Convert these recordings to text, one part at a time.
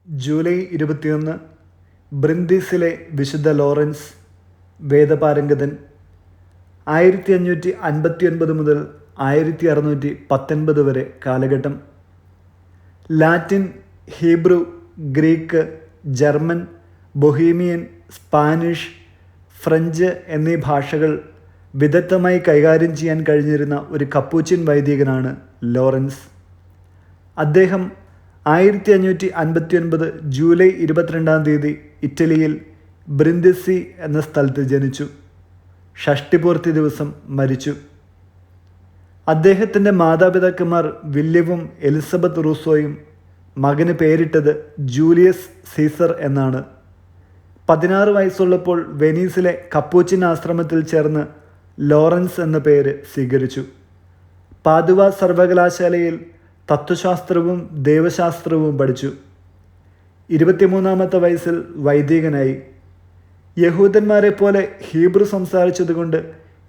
July 21 ബ്രിന്ദീസിലെ വിശുദ്ധ Lawrence വേദപാരംഗതൻ. 1559 മുതൽ 1619 വരെ കാലഘട്ടം. Latin, Hebrew, Greek, German, Bohemian, Spanish, French എന്നീ ഭാഷകൾ വിദഗ്ധമായി കൈകാര്യം ചെയ്യാൻ കഴിഞ്ഞിരുന്ന ഒരു കപ്പൂച്ചിൻ വൈദികനാണ് ലോറൻസ്. അദ്ദേഹം 1559 ജൂലൈ 22 ഇറ്റലിയിൽ ബ്രിന്ദിസി എന്ന സ്ഥലത്ത് ജനിച്ചു. ഷഷ്ടിപൂർത്തി ദിവസം മരിച്ചു. അദ്ദേഹത്തിൻ്റെ മാതാപിതാക്കന്മാർ വില്യവും എലിസബത്ത് റൂസോയും. മകന് പേരിട്ടത് ജൂലിയസ് സീസർ എന്നാണ്. 16 വയസ്സുള്ളപ്പോൾ വെനീസിലെ കപ്പൂച്ചിൻ ആശ്രമത്തിൽ ചേർന്ന് ലോറൻസ് എന്ന പേര് സ്വീകരിച്ചു. പാദുവ സർവകലാശാലയിൽ തത്വശാസ്ത്രവും ദൈവശാസ്ത്രവും പഠിച്ചു. 23-ാമത്തെ വയസ്സിൽ വൈദികനായി. യഹൂദന്മാരെ പോലെ ഹീബ്രു സംസാരിച്ചതുകൊണ്ട്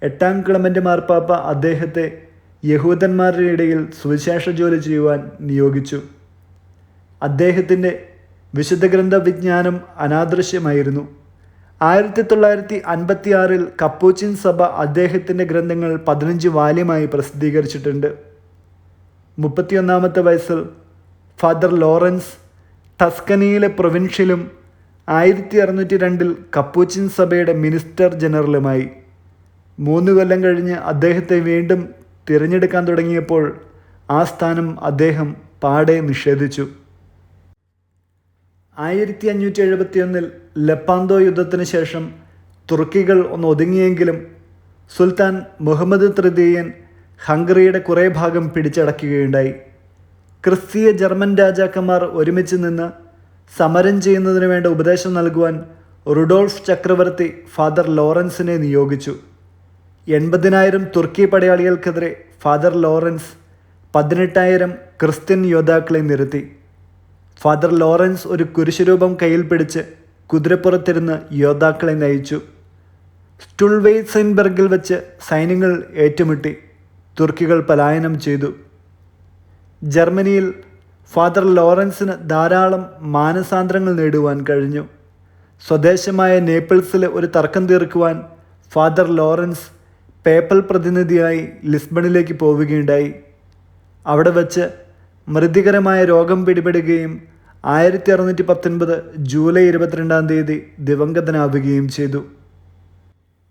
8-ാം ക്ലെമൻ്റ് മാർപ്പാപ്പ അദ്ദേഹത്തെ യഹൂദന്മാരുടെ ഇടയിൽ സുവിശേഷ ജോലി ചെയ്യുവാൻ നിയോഗിച്ചു. അദ്ദേഹത്തിൻ്റെ വിശുദ്ധ ഗ്രന്ഥ വിജ്ഞാനം അനാദൃശ്യമായിരുന്നു. 1956 കപ്പൂച്ചിൻ സഭ അദ്ദേഹത്തിൻ്റെ ഗ്രന്ഥങ്ങൾ 15 വാല്യമായി പ്രസിദ്ധീകരിച്ചിട്ടുണ്ട്. 31-ാമത്തെ വയസ്സിൽ ഫാദർ ലോറൻസ് ടസ്കനിയിലെ പ്രൊവിൻഷ്യലും 1602 കപ്പൂച്ചിൻ സഭയുടെ മിനിസ്റ്റർ ജനറലുമായി. 3 കൊല്ലം കഴിഞ്ഞ് അദ്ദേഹത്തെ വീണ്ടും തിരഞ്ഞെടുക്കാൻ തുടങ്ങിയപ്പോൾ ആ സ്ഥാനം അദ്ദേഹം പാടെ നിഷേധിച്ചു. 1571 ലെപ്പാന്തോ യുദ്ധത്തിന് ശേഷം തുർക്കികൾ ഒന്ന് ഒതുങ്ങിയെങ്കിലും സുൽത്താൻ മുഹമ്മദ് തൃതീയൻ ഹംഗറിയുടെ കുറേ ഭാഗം പിടിച്ചടക്കുകയുണ്ടായി. ക്രിസ്തീയ ജർമ്മൻ രാജാക്കന്മാർ ഒരുമിച്ച് നിന്ന് സമരം ചെയ്യുന്നതിന് വേണ്ട ഉപദേശം നൽകുവാൻ റുഡോൾഫ് ചക്രവർത്തി ഫാദർ ലോറൻസിനെ നിയോഗിച്ചു. 80,000 തുർക്കി പടയാളികൾക്കെതിരെ ഫാദർ ലോറൻസ് 18,000 ക്രിസ്ത്യൻ യോദ്ധാക്കളെ നിരത്തി. ഫാദർ ലോറൻസ് ഒരു കുരിശുരൂപം കയ്യിൽ പിടിച്ച് കുതിരപ്പുറത്തിരുന്ന് യോദ്ധാക്കളെ നയിച്ചു. സ്റ്റുൾവെയ്സൻബർഗിൽ വെച്ച് സൈന്യങ്ങൾ ഏറ്റുമുട്ടി. തുർക്കികൾ പലായനം ചെയ്തു. ജർമ്മനിയിൽ ഫാദർ ലോറൻസിന് ധാരാളം മാനസാന്തരങ്ങൾ നേടുവാൻ കഴിഞ്ഞു. സ്വദേശമായ നേപ്പിൾസിലെ ഒരു തർക്കം തീർക്കുവാൻ ഫാദർ ലോറൻസ് പേപ്പൽ പ്രതിനിധിയായി ലിസ്ബണിലേക്ക് പോവുകയുണ്ടായി. അവിടെ വച്ച് മൃതികരമായ രോഗം പിടിപെടുകയും 1619 ജൂലൈ 22 ദിവംഗതനാവുകയും ചെയ്തു.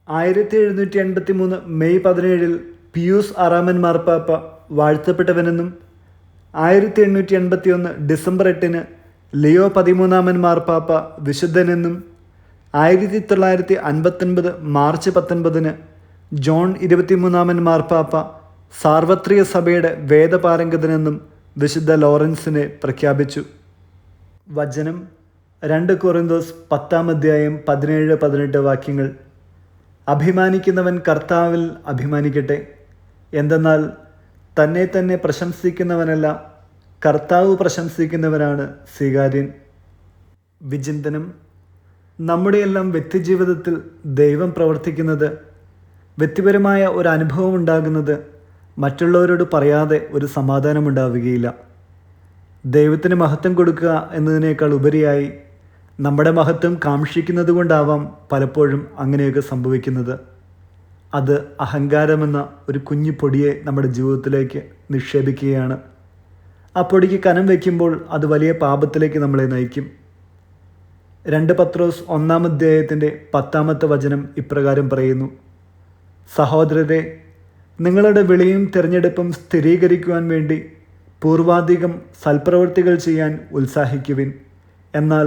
1783 മെയ് 17 പിയൂസ് 6 മാർപ്പാപ്പ വാഴ്ത്തപ്പെട്ടവനെന്നും 1881 ഡിസംബർ 8 ലിയോ 13 മാർപ്പാപ്പ വിശുദ്ധനെന്നും 1959 മാർച്ച് 19 ജോൺ 23 മാർപ്പാപ്പ സാർവത്രിക സഭയുടെ വേദപാരംഗതനെന്നും വിശുദ്ധ ലോറൻസിനെ പ്രഖ്യാപിച്ചു. വചനം 2 കൊറിന്തോസ് 10 17-18 വാക്യങ്ങൾ. അഭിമാനിക്കുന്നവൻ കർത്താവിൽ അഭിമാനിക്കട്ടെ. എന്തെന്നാൽ തന്നെ തന്നെ പ്രശംസിക്കുന്നവനല്ല, കർത്താവ് പ്രശംസിക്കുന്നവനാണ് സ്വീകാര്യൻ. വിചിന്തനം. നമ്മുടെയെല്ലാം വ്യക്തിജീവിതത്തിൽ ദൈവം പ്രവർത്തിക്കുന്നത്, വ്യക്തിപരമായ ഒരു അനുഭവം ഉണ്ടാകുന്നത് മറ്റുള്ളവരോട് പറയാതെ ഒരു സമാധാനമുണ്ടാവുകയില്ല. ദൈവത്തിന് മഹത്വം കൊടുക്കുക എന്നതിനേക്കാൾ ഉപരിയായി നമ്മുടെ മഹത്വം കാക്ഷിക്കുന്നത് കൊണ്ടാവാം പലപ്പോഴും അങ്ങനെയൊക്കെ സംഭവിക്കുന്നത്. അത് അഹങ്കാരമെന്ന ഒരു കുഞ്ഞു പൊടിയെ നമ്മുടെ ജീവിതത്തിലേക്ക് നിക്ഷേപിക്കുകയാണ്. ആ പൊടിക്ക് കനം വയ്ക്കുമ്പോൾ അത് വലിയ പാപത്തിലേക്ക് നമ്മളെ നയിക്കും. 2 പത്രോസ് 1-ാം 10 ഇപ്രകാരം പറയുന്നു: സഹോദരരെ, നിങ്ങളുടെ വിളിയും തിരഞ്ഞെടുപ്പും സ്ഥിരീകരിക്കുവാൻ വേണ്ടി പൂർവാധികം സൽപ്രവൃത്തികൾ ചെയ്യാൻ ഉത്സാഹിക്കുവിൻ. എന്നാൽ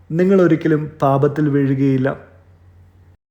നിങ്ങളൊരിക്കലും പാപത്തിൽ വീഴുകയില്ല.